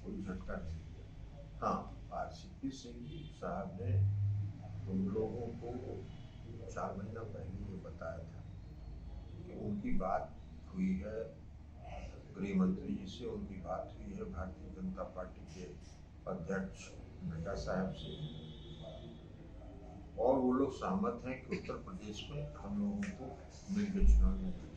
कोई झटका नहीं दिया। हाँ, आरसीपी सिंह साहब ने उन लोगों को 4 महीना पहले ये बताया था कि उनकी बात हुई है गृह मंत्री जी से, उनकी बात हुई है भारतीय जनता पार्टी के अध्यक्ष नड्डा साहब से, और वो लोग सहमत हैं कि उत्तर प्रदेश में हम लोगों को मिलकर चुनाव लड़ना चाहिए।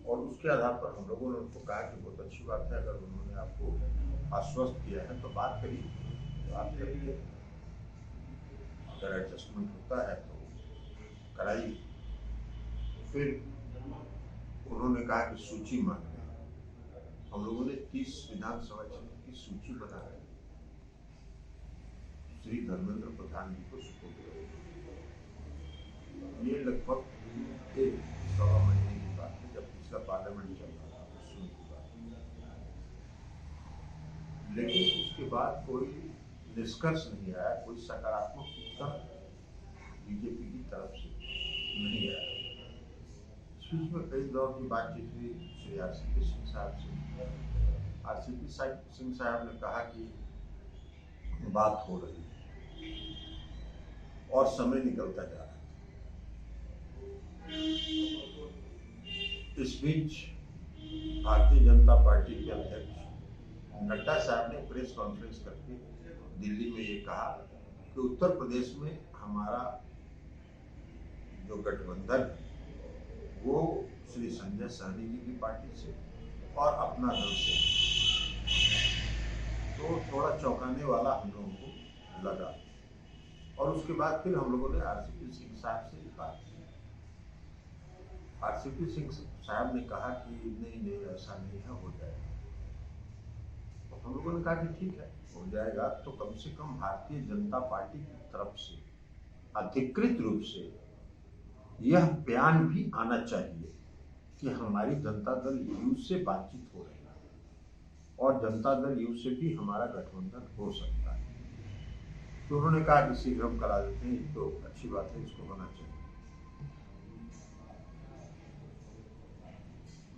और उसके आधार पर हम लोगों ने उनको कहा कि बहुत अच्छी बात है, अगर उन्होंने आपको आश्वस्त किया है तो बात करिए, तो बात करिए, अगर एडजस्टमेंट होता है तो कराइए। फिर उन्होंने कहा कि सूची मांग रहे हैं। हम लोगों ने 30 विधानसभा क्षेत्र की सूची बना है, श्री धर्मेंद्र प्रधान जी को सुपुर्द करेंगे। ये लगभग 1-1.25 महीने की बात है, जब पिछला पार्लियामेंट चल रहा था उस समय की बात है। लेकिन उसके बाद कोई निष्कर्ष नहीं आया, कोई सकारात्मक उत्तर बीजेपी की तरफ से नहीं आया। इस बीच में कई दौर की बातचीत हुई श्री आरसीपी सिंह साहब से। आरसीपी सिंह साहब ने कहा कि बात हो रही है और समय निकलता जा रहा है। इस बीच भारतीय जनता पार्टी के अध्यक्ष नड्डा साहब ने प्रेस कॉन्फ्रेंस करके दिल्ली में ये कहा कि उत्तर प्रदेश में हमारा जो गठबंधन है वो श्री संजय सहनी जी की पार्टी से और अपना दल से, तो थोड़ा चौंकाने वाला हम लोगों को लगा। और उसके बाद फिर हम लोगों ने आरसीपी सिंह साहब से बात की। आरसीपी सिंह साहब ने कहा कि नहीं ऐसा नहीं है, हो जाएगा। तो हम लोगों ने कहा कि ठीक है, हो जाएगा, तो कम से कम भारतीय जनता पार्टी की तरफ से अधिकृत रूप से यह बयान भी आना चाहिए कि हमारी जनता दल यू से बातचीत हो रही है और जनता दल यू से भी हमारा गठबंधन हो सकता है। तो उन्होंने कहा कि शीघ्र हम करा देते हैं, तो अच्छी बात है, इसको होना चाहिए।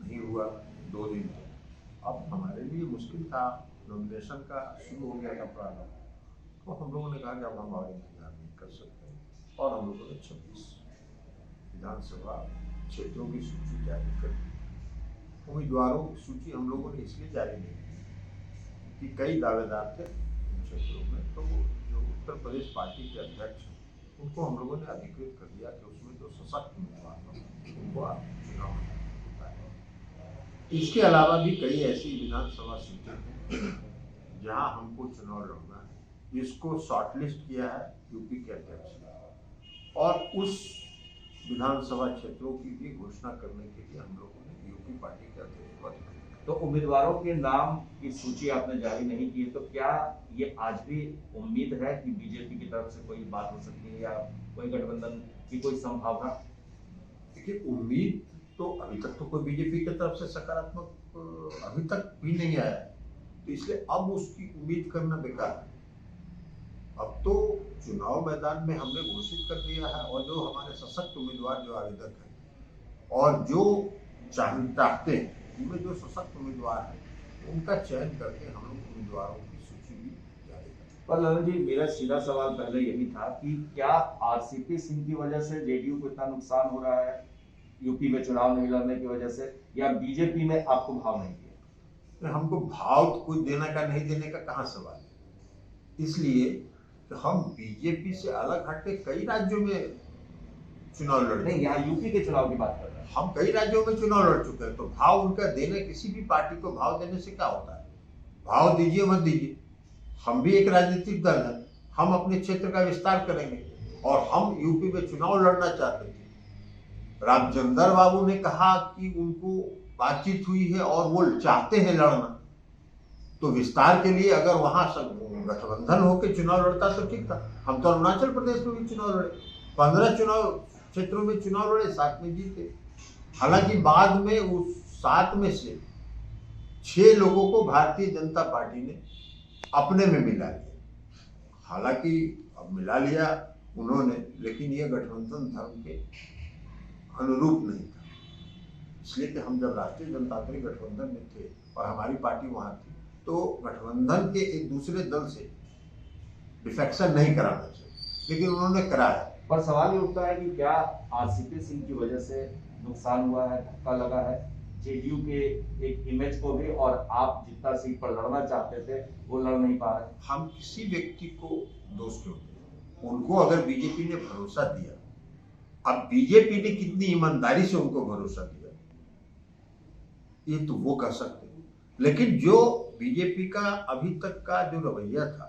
नहीं हुआ, 2 दिन तक। अब हमारे लिए मुश्किल था, नॉमिनेशन का शुरू हो गया था प्रारंभ, तो हम लोगों ने कहा कि अब हम और इंतजार नहीं कर सकते, और हम लोगों ने 26 विधानसभा क्षेत्रों की सूची जारी कर दी। उम्मीदवारों की सूची हम लोगों ने इसलिए जारी नहीं की कि कई दावेदार थे उन क्षेत्रों में, तो जो उत्तर प्रदेश पार्टी के अध्यक्ष हैं उनको हम लोगों ने अधिकृत कर दिया कि उसमें जो सशक्त उम्मीदवार हों उनको आप चुनाव होता है। इसके अलावा भी कई ऐसी विधानसभा सीटें हैं जहां हमको चुनाव लड़ना है। इसको शॉर्टलिस्ट किया है यूपी के अध्यक्ष ने, और उस विधानसभा क्षेत्रों की भी घोषणा करने के लिए हम लोगों ने यूपी पार्टी के अध्यक्ष को अधिकृत। तो उम्मीदवारों के नाम की सूची आपने जारी नहीं की, तो क्या ये आज भी उम्मीद है कि बीजेपी की तरफ से कोई बात हो सकती है या कोई गठबंधन की कोई संभावना? देखिए, उम्मीद तो अभी तक तो कोई बीजेपी की तरफ से सकारात्मक अभी तक भी नहीं आया, तो इसलिए अब उसकी उम्मीद करना बेकार है। अब तो चुनाव मैदान में हमने घोषित कर दिया है, और जो हमारे सशक्त उम्मीदवार जो आवेदक हैं और जो चाहते हैं, उनमें जो सशक्त उम्मीदवार हैं उनका चयन करके हम लोग उम्मीदवारों की सूची भी जारी करें। पर ललन जी, मेरा सीधा सवाल पहले यही था कि क्या आरसीपी सिंह की वजह से जेडीयू को इतना नुकसान हो रहा है यूपी में चुनाव नहीं लड़ने की वजह से, या बीजेपी में आपको भाव नहीं दिया? हमको भाव कोई देने का नहीं देने का कहाँ सवाल है, इसलिए कि हम बीजेपी से अलग हटके कई राज्यों में चुनाव लड़, नहीं, यहाँ यूपी के चुनाव की बात कर रहे हैं। हम कई राज्यों में चुनाव लड़ चुके हैं, तो भाव उनका देने, किसी भी पार्टी को भाव देने से क्या होता है? भाव दीजिए मत दीजिए, हम भी एक राजनीतिक दल है, हम अपने क्षेत्र का विस्तार करेंगे, और हम यूपी में चुनाव लड़ना चाहते थे। रामचंद्र बाबू ने कहा कि उनको बातचीत हुई है और वो चाहते हैं लड़ना, तो विस्तार के लिए अगर वहां गठबंधन होकर चुनाव लड़ता तो ठीक था। हम तो अरुणाचल प्रदेश में भी चुनाव लड़े, 15 चुनाव क्षेत्रों में चुनाव लड़े, 7 में जीते। हालांकि बाद में उस 7 में से 6 लोगों को भारतीय जनता पार्टी ने अपने में मिला लिया। हालांकि अब मिला लिया उन्होंने, लेकिन ये गठबंधन धर्म के अनुरूप नहीं था। इसलिए कि हम जब राष्ट्रीय जनतांत्रिक गठबंधन में थे और हमारी पार्टी वहाँ थी, तो गठबंधन के एक दूसरे दल से डिफेक्शन नहीं कराना चाहिए, लेकिन उन्होंने कराया। पर सवाल ये उठता है कि क्या आरसीपी सिंह की वजह से नुकसान हुआ है, धक्का लगा है जेडीयू के एक इमेज को भी, और आप जितना सीट पर लड़ना चाहते थे वो लड़ नहीं पा रहे? हम किसी व्यक्ति को दोष क्यों दें? उनको अगर बीजेपी ने भरोसा दिया, अब बीजेपी ने कितनी ईमानदारी से उनको भरोसा दिया ये तो वो कर सकते हैं, लेकिन जो बीजेपी का अभी तक का जो रवैया था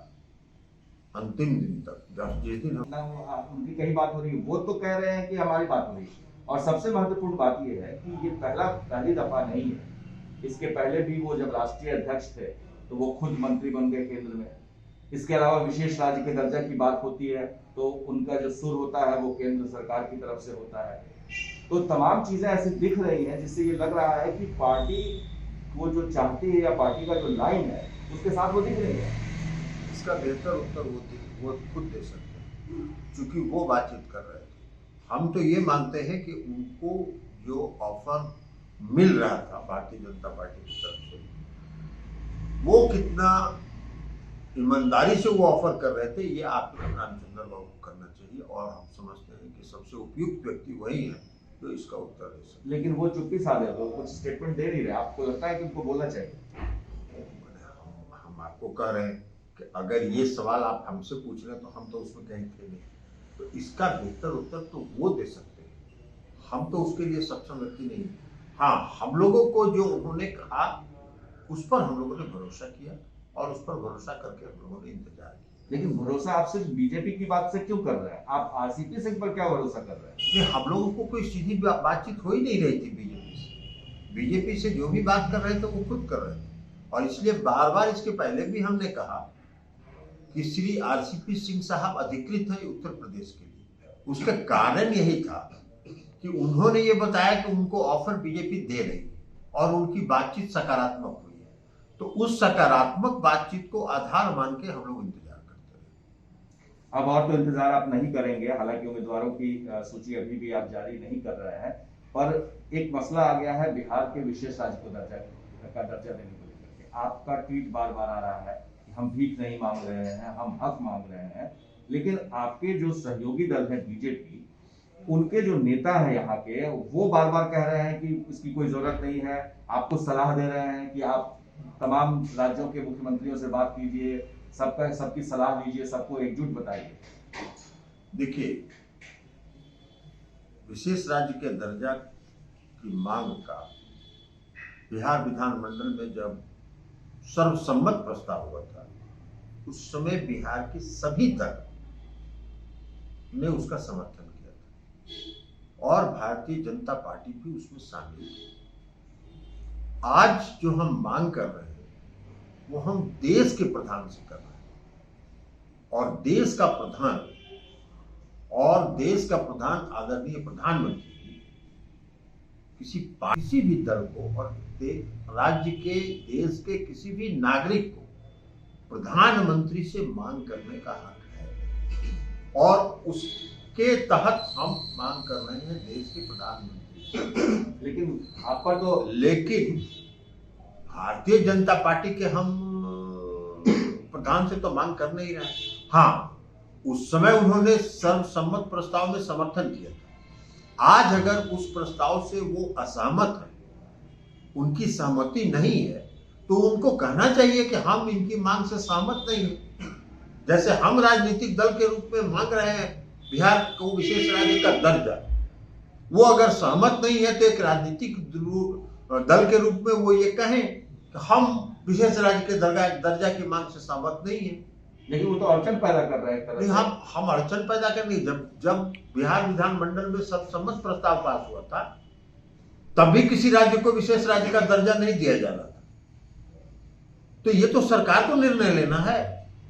अंतिम दिन तक, जिस दिन उनकी कहीं बात हो रही है वो तो कह रहे हैं कि हमारी बात हो रही है, और सबसे महत्वपूर्ण बात यह है कि ये पहली दफा नहीं है। इसके पहले भी वो जब राष्ट्रीय अध्यक्ष थे तो वो खुद मंत्री बन गए केंद्र में। इसके अलावा विशेष राज्य के दर्जा की बात होती है तो उनका जो सुर होता है वो केंद्र सरकार की तरफ से होता है। तो तमाम चीजें ऐसी दिख रही हैं जिससे ये लग रहा है कि पार्टी वो जो चाहती है या पार्टी का जो लाइन है उसके साथ वो दिख रही है। इसका बेहतर उत्तर वो खुद दे सकते हैं, क्योंकि वो बातचीत कर रहे थे। हम तो ये मानते हैं कि उनको जो ऑफर मिल रहा था भारतीय जनता पार्टी की तरफ से, वो कितना ईमानदारी से वो ऑफर कर रहे थे ये आपको रामचंद्र बाबू को करना चाहिए, और हम समझते हैं कि सबसे उपयुक्त व्यक्ति वही है जो इसका उत्तर दे सकते। लेकिन वो चुप्पी साधे तो कुछ स्टेटमेंट दे नहीं रहे, आपको लगता है कि उनको बोलना चाहिए? हम आपको कह रहे हैं कि अगर ये सवाल आप हमसे पूछ रहे हैं तो हम तो उसमें कहीं थे नहीं, तो इसका बेहतर उत्तर तो वो दे सकते हैं, हम तो उसके लिए सक्षम व्यक्ति नहीं। हाँ, हम लोगों को जो उन्होंने कहा उस पर हम लोगों ने भरोसा किया, और उस पर भरोसा करके हम लोगों ने इंतजार किया। लेकिन भरोसा आप सिर्फ बीजेपी की बात से क्यों कर रहे हैं? आप आरसीपी सिंह पर क्या भरोसा कर रहे हैं? नहीं, हम लोगों को कोई सीधी बातचीत हो ही नहीं रही थी बीजेपी से। बीजेपी से जो भी बात कर रहे थे वो खुद कर रहे थे, और इसलिए बार बार इसके पहले भी हमने कहा कि श्री आरसीपी सिंह साहब अधिकृत है उत्तर प्रदेश के लिए। उसका कारण यही था कि उन्होंने ये बताया कि उनको ऑफर बीजेपी दे रही और उनकी बातचीत सकारात्मक हुई है, तो उस सकारात्मक बातचीत को आधार मान के हम लोग इंतजार करते रहे। अब और तो इंतजार आप नहीं करेंगे, हालांकि उम्मीदवारों की सूची अभी भी आप जारी नहीं कर रहे हैं, पर एक मसला आ गया है बिहार के विशेष राज्य को दर्जा देने को लेकर के। आपका ट्वीट बार बार आ रहा है कि हम भीख नहीं मांग रहे हैं, हम हक मांग रहे हैं, लेकिन आपके जो सहयोगी दल है बीजेपी, उनके जो नेता है यहाँ के, वो बार बार कह रहे हैं कि इसकी कोई जरूरत नहीं है। आपको सलाह दे रहे हैं कि आप तमाम राज्यों के मुख्यमंत्रियों से बात कीजिए, सबकी सलाह लीजिए, सबको एकजुट बताइए। देखिए, विशेष राज्य के दर्जा की मांग का बिहार विधानमंडल में जब सर्वसम्मत प्रस्ताव हुआ था, उस समय बिहार के सभी दल ने उसका समर्थन किया था, और भारतीय जनता पार्टी भी उसमें शामिल थी। आज जो हम मांग कर रहे हैं वो हम देश के प्रधान से कर रहे हैं, और देश का प्रधान आदरणीय प्रधानमंत्री किसी भी दल को और राज्य के देश के किसी भी नागरिक को प्रधानमंत्री से मांग करने का हक है, और उसके तहत हम मांग कर रहे हैं देश के प्रधानमंत्री से। लेकिन भारतीय जनता पार्टी के हम प्रधान से तो मांग कर नहीं रहे। हाँ, उस समय उन्होंने सर्वसम्मत प्रस्ताव में समर्थन किया था। आज अगर उस प्रस्ताव से वो असहमत है, उनकी सहमति नहीं है, तो उनको कहना चाहिए कि हम इनकी मांग से सहमत नहीं हैं। जैसे हम राजनीतिक दल के रूप में मांग रहे हैं बिहार को विशेष राज्य का दर्जा, वो अगर सहमत नहीं है तो एक राजनीतिक दल के रूप में वो ये कहें कि हम विशेष राज्य के दर्जा की मांग से सहमत नहीं है। लेकिन वो तो अड़चन पैदा कर रहे हैं। नहीं, हम अड़चन पैदा करेंगे। जब बिहार विधानमंडल में सर्वसम्मत प्रस्ताव पास हुआ था, तब भी किसी राज्य को विशेष राज्य का दर्जा नहीं दिया जा रहा था। तो ये तो सरकार को निर्णय लेना है,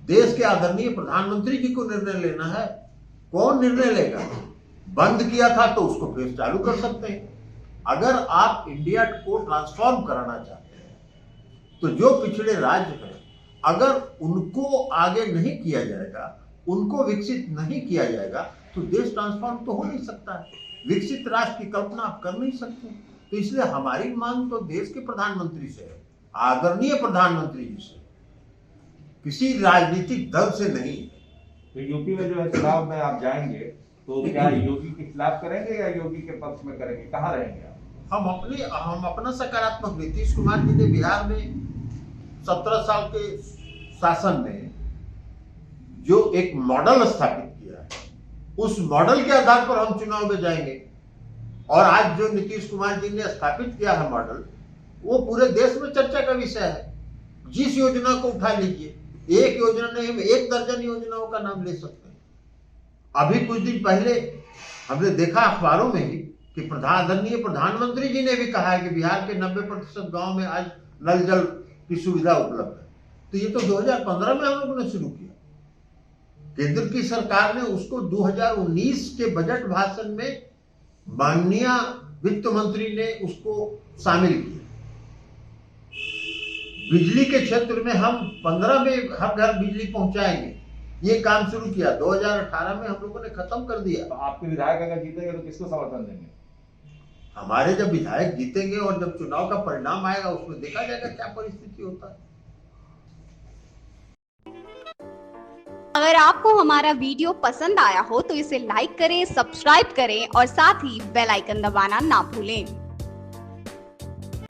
देश के आदरणीय प्रधानमंत्री जी को निर्णय लेना है। कौन निर्णय लेगा? बंद किया था तो उसको फिर चालू कर सकते हैं। अगर आप इंडिया को ट्रांसफॉर्म कराना चाहते हैं, तो जो पिछड़े राज्य हैं, अगर उनको आगे नहीं किया जाएगा, उनको विकसित नहीं किया जाएगा, तो देश ट्रांसफॉर्म तो हो नहीं सकता है। विकसित राष्ट्र की कल्पना आप कर नहीं सकते। तो इसलिए हमारी मांग तो देश के प्रधानमंत्री से है, आदरणीय प्रधानमंत्री जी से, किसी राजनीतिक दल से नहीं। तो यूपी में जो है चुनाव में आप जाएंगे तो क्या योगी के खिलाफ करेंगे या योगी के पक्ष में करेंगे, कहाँ रहेंगे आप? हम अपना सकारात्मक, नीतीश कुमार जी ने बिहार में 17 साल के शासन में जो एक मॉडल स्थापित किया है, उस मॉडल के आधार पर हम चुनाव में जाएंगे। और आज जो नीतीश कुमार जी ने स्थापित किया है मॉडल, वो पूरे देश में चर्चा का विषय है। जिस योजना को उठा लीजिए, एक योजना नहीं, हम 1 दर्जन योजनाओं का नाम ले सकते हैं। अभी कुछ दिन पहले हमने देखा अखबारों में ही कि आदरणीय प्रधानमंत्री जी ने भी कहा है कि बिहार के 90% गांव में आज नल जल की सुविधा उपलब्ध है। तो ये तो 2015 में हम लोगों ने शुरू किया। केंद्र की सरकार ने उसको 2019 के बजट भाषण में माननीय वित्त मंत्री ने उसको शामिल किया। बिजली के क्षेत्र में हम 15 में हर घर बिजली पहुंचाएंगे, ये काम शुरू किया। 2018 में हम लोगों ने खत्म कर दिया। तो आपके विधायक अगर जीतेंगे तो किसको समर्थन देंगे? हमारे जब विधायक जीतेंगे और जब चुनाव का परिणाम आएगा, उसमें देखा जाएगा क्या परिस्थिति होता है। अगर आपको हमारा वीडियो पसंद आया हो तो इसे लाइक करें, सब्सक्राइब करें और साथ ही बेल आइकन दबाना ना भूलें।